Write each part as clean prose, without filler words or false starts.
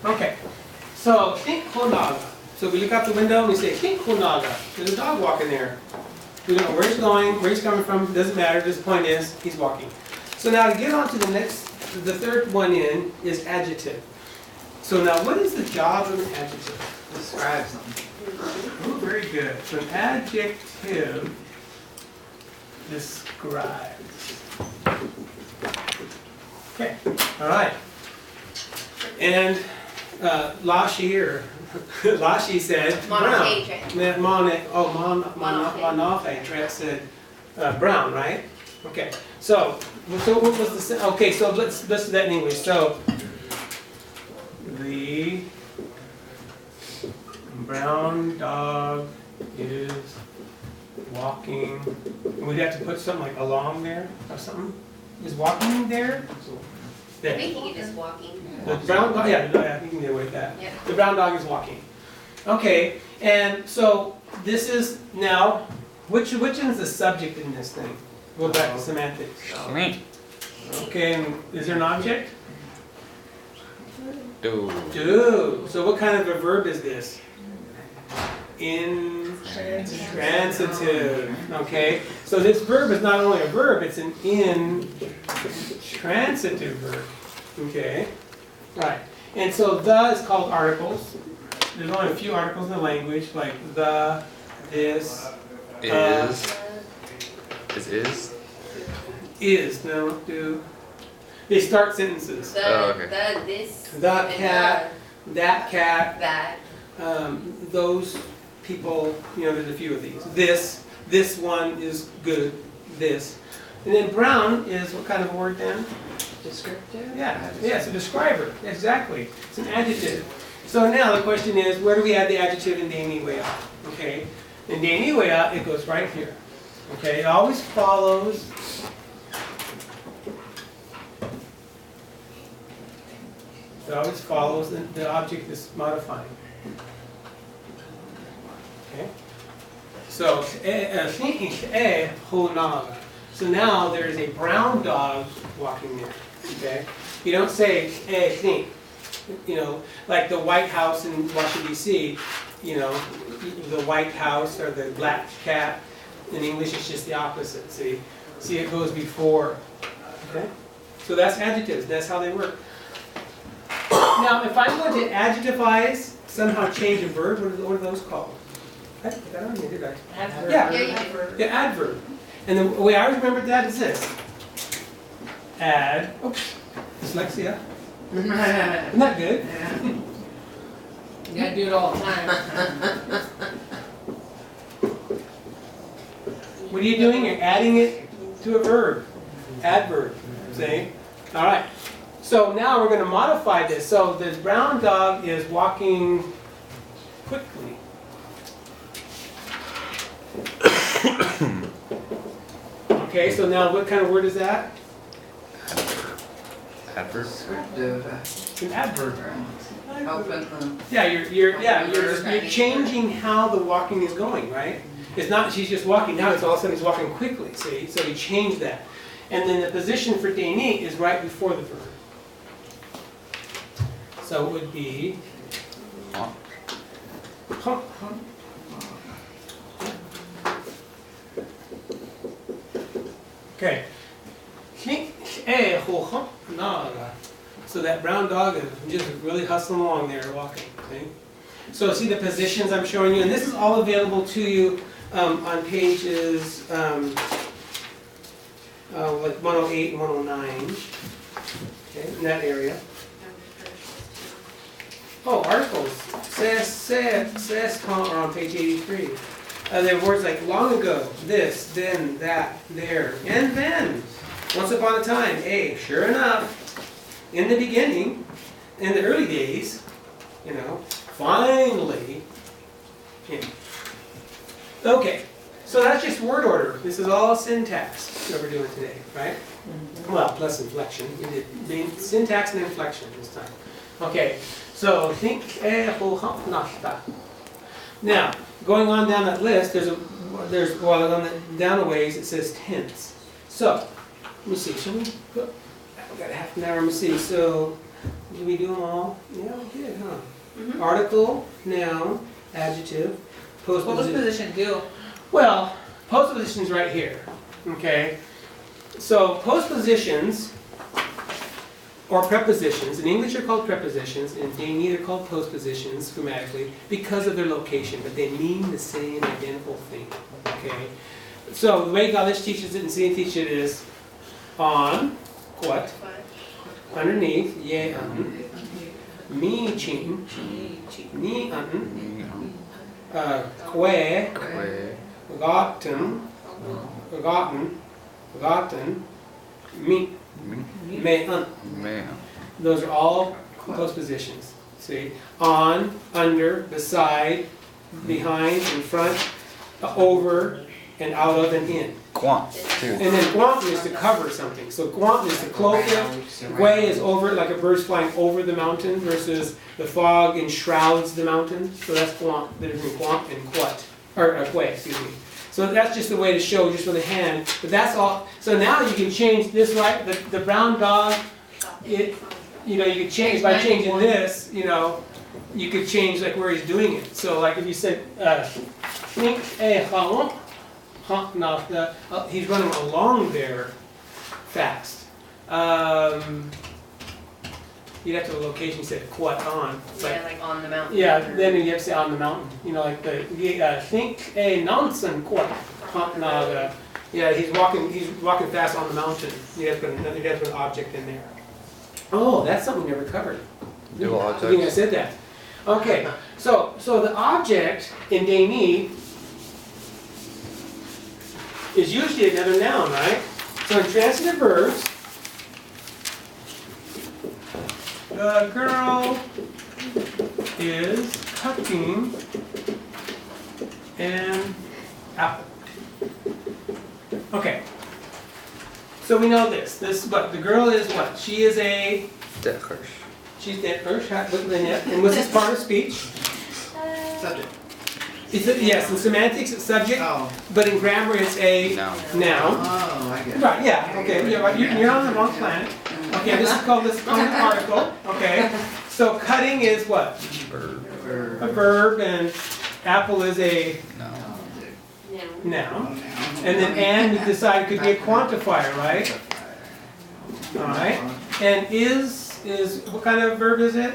Okay, so think honaga. So we look out the window and we say think honaga. There's a dog walking there. We don't know where he's going, where he's coming from, doesn't matter, just the point is, he's walking. So now to get on to the next, the third one in is adjective. So now what is the job of an adjective? Describe something. Oh, very good. So an adjective describes. Okay, all right. And Lashi said brown. Monofe said brown, right? Okay. So what was the okay? So let's do that in English. So the brown dog is walking. We'd have to put something like along there or something. Is walking there? I think he is walking. The brown dog, yeah, you can get away with that. Yeah. The brown dog is walking. Okay, and so this is now, which is the subject in this thing? Go back to semantics. Okay, and is there an object? Do. Do. So what kind of a verb is this? Intransitive. Okay, so this verb is not only a verb, it's an intransitive verb. Okay, right. And so the is called articles. There's only a few articles in the language, like the, this, is, no, do. They start sentences. The, this, The cat, that cat, that. Those people, there's a few of these. This one is good, this. And then brown is what kind of a word then? Descriptive? Yeah, it's a describer, exactly. It's an adjective. So now the question is, where do we add the adjective in Dee-ni? Okay, in Dee-ni it goes right here. Okay, it always follows the object that's modifying. Okay, so so now there is a brown dog walking there. Okay, you don't say think. Like the White House in Washington D.C. The White House or the black cat. In English, it's just the opposite. See, it goes before. Okay, so that's adjectives. That's how they work. Now, if I'm going to adjectivize, somehow change a verb, what are those called? I didn't put that on here, did I? Adverb. Yeah, adverb. And the way I remembered that is this. Dyslexia. Isn't that good? Yeah. You gotta do it all the time. What are you doing? You're adding it to a verb. Adverb. See? All right. So now we're going to modify this. So the brown dog is walking quickly. Okay, so now what kind of word is that? Adverb. Descriptive. It's an adverb. Helping. Yeah, you're changing how the walking is going, right? It's not she's just walking. Now it's all of a sudden he's walking quickly. See, so you change that, and then the position for Dee-ni is right before the verb. So it would be. Okay. So that brown dog is just really hustling along there, walking. Okay? So see the positions I'm showing you, and this is all available to you on pages like 108 and 109. Okay, in that area. Oh, articles. Says are on page 83. There are words like long ago, this, then, that, there, and then. Once upon a time, sure enough, in the beginning, in the early days, finally. Okay, so that's just word order. This is all syntax that we're doing today, right? Well, plus inflection. We did syntax and inflection this time. Okay, so think now, going on down that list, on the down a ways it says tense. So, let me see, shall we go? I've got half an hour, let me see. So, Did we do them all? Yeah, we did, huh? Mhm. Article, noun, adjective, What was postposition. position do? Well, postposition's right here, okay? So postpositions or prepositions, in English they're called prepositions, in Dee-ni they're called postpositions grammatically because of their location, but they mean the same identical thing, okay? So the way Galish teaches it and Sini teaches it is on, what, underneath, ye me chin, ni que, gotten, me, me Those are all postpositions. See, on, under, beside, behind, in front, over, and out of, and in. Quant, too. And then guant is to cover something. So guant is to cloak it. Gui is over, like a bird's flying over the mountain versus the fog enshrouds the mountain. So that's guant, the difference between guant and quat, or gui, excuse me. So that's just a way to show just with a hand. But that's all. So now you can change this, right? The brown dog, you can change by changing this, you could change like where he's doing it. So like if you said, he's running along there fast. You'd have to have a location you said quat on. Yeah, like on the mountain. Yeah, then you have to say on the mountain. Like think a nonsense quat. Yeah, he's walking fast on the mountain. You have to put an object in there. Oh, that's something we never covered. Dual I think I objects. said that. Okay, so the object in Dee-ni is usually another noun, right? So in transitive verbs, the girl is cutting an apple. Okay. So we know this. What? The girl is what? She is a... She's dead first. And what's this part of speech? Subject. Yes, in semantics it's subject, Oh. but in grammar it's a Noun. noun. Oh, I get it. Right, yeah, okay, yeah, right, you're on the wrong planet. Okay, this is called an article, okay? So cutting is what? Verb. A verb, and apple is a No. noun. And then we decided could be a quantifier, right? Alright, and is, what kind of verb is it?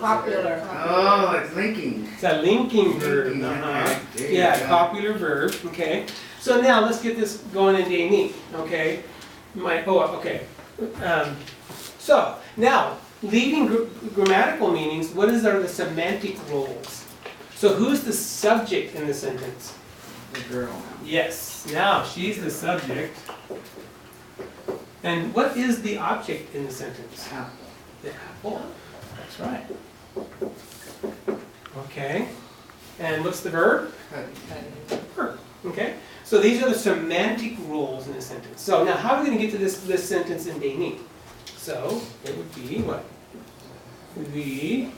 Popular. Oh, it's linking. It's a linking verb, Linking, okay. There you Yeah, go. popular verb, okay. So now let's get this going in Dee-ni, okay? Okay. So now, leaving grammatical meanings, what are the semantic roles? So who's the subject in the sentence? The girl. Yes, now she's the subject. And what is the object in the sentence? Apple. The apple. That's right. Okay. And what's the verb? Verb. Okay. So these are the semantic roles in a sentence. So now how are we going to get to this sentence in Dee-ni? So it would be what? The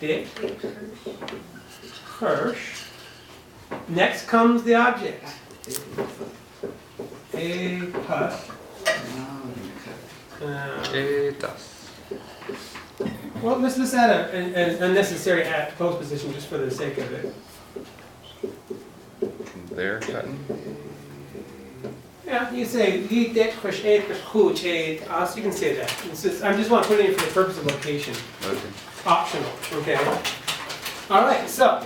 Dick Hirsch. Next comes the object. A puff. Well, let's add an unnecessary postposition just for the sake of it. They're cutting. Yeah, you say you can say that. I just want to put it in for the purpose of location. Okay. Optional, okay? All right, so.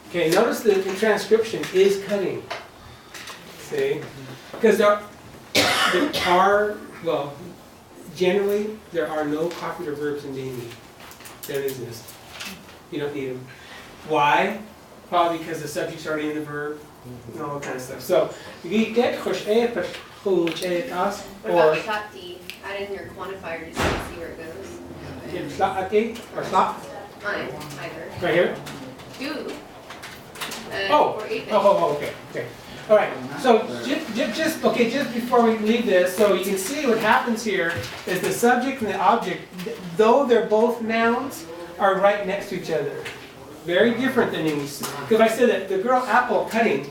Okay, notice the transcription is cutting. See? Because generally, there are no copulative verbs in Dee-ni. They don't exist. You don't need them. Why? Probably because the subject's already in the verb, and all that kind of stuff. So, or What about shati? Add in your quantifier just to see where it goes. or slap, Mine, either. right here. Do. Oh, Or ape it. okay, okay. All right, so just before we leave this, so you can see what happens here is the subject and the object, though they're both nouns, are right next to each other. Very different than English. Because if I said that the girl apple cutting,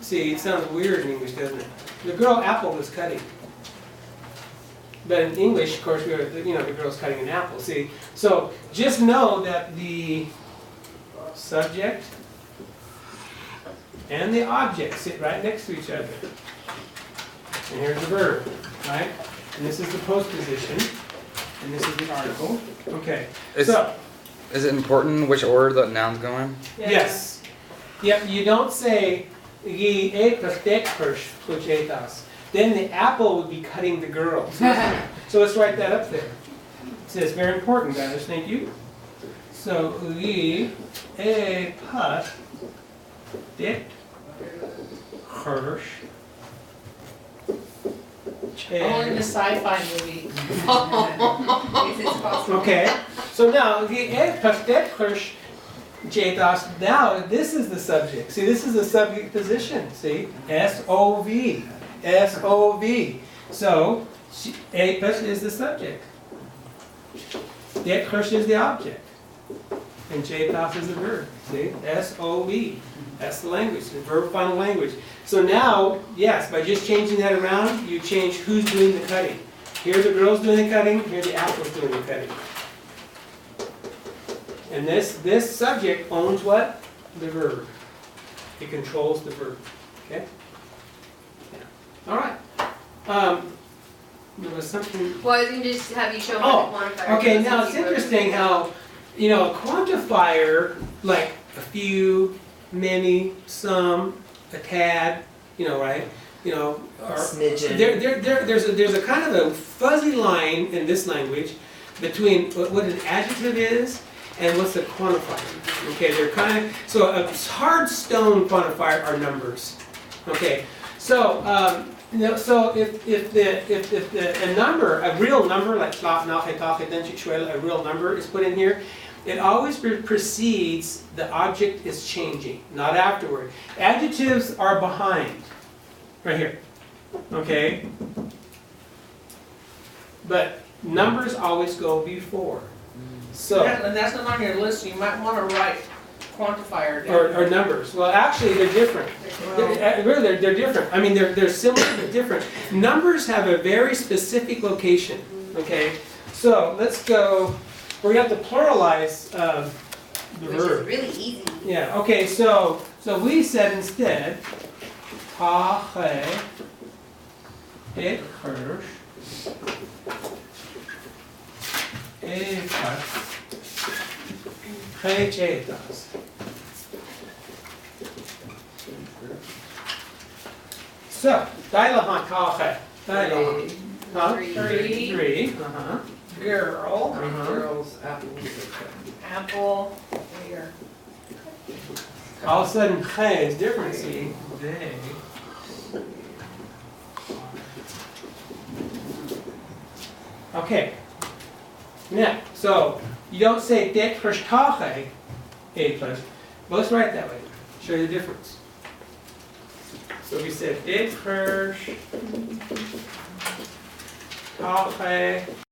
see, it sounds weird in English, doesn't it? The girl apple was cutting. But in English, of course, the girl's cutting an apple, see? So just know that the subject and the object sit right next to each other. And here's the verb, right? And this is the postposition, and this is the article. Okay, Is, so, is it important which order the nouns go in? yes. Yep, you don't say, ye epes dekers which etas. Then the apple would be cutting the girl. So let's write that up there. It says, very important, guys, thank you. So, ye epes dekers. Only in the sci-fi movie. Yes, it's possible. Okay, so now the pastekers jetas. Now this is the subject. See, this is the subject position. See, S-O-V, S-O-V. So apes is the subject. Dekers is the object, and jetas is the verb. See, S-O-V. That's the language, the verb final language. So now, yes, by just changing that around, you change who's doing the cutting. Here the girl's doing the cutting, here the apple's doing the cutting. And this subject owns what? The verb. It controls the verb. Okay? Yeah. All right. There was something. Well, I was going to just have you show me Oh, the quantifier. okay, because now since it's you wrote it. interesting how, a quantifier, like a few, many, some, a tad, right? Or Smidgen. there's a kind of a fuzzy line in this language between what an adjective is and what's a quantifier. Okay, they're kind of, so a hard stone quantifier are numbers. Okay, so so if a number, a real number like a real number is put in here, it always precedes the object is changing, not afterward. Adjectives are behind, right here. Okay, but numbers always go before. So. And that's not on your list, so you might want to write quantifier down. Or numbers. Well, actually, they're different. Really, they're different. I mean, they're similar but different. Numbers have a very specific location. Okay, so let's go. We're going to have to pluralize the Which is verb. really easy. Yeah. Okay. So we said instead, ha he et hirsch etas etas. So, dilahan kache. Dilahan. Huh? Three. Three. Uh-huh. Girl, Girls, apples are cutting. apple, here. All of a sudden, hey is different. See, they. Okay. Now, so you don't say det verstache a plus. Well, let's write it that way. Show you the difference. So we said det verstache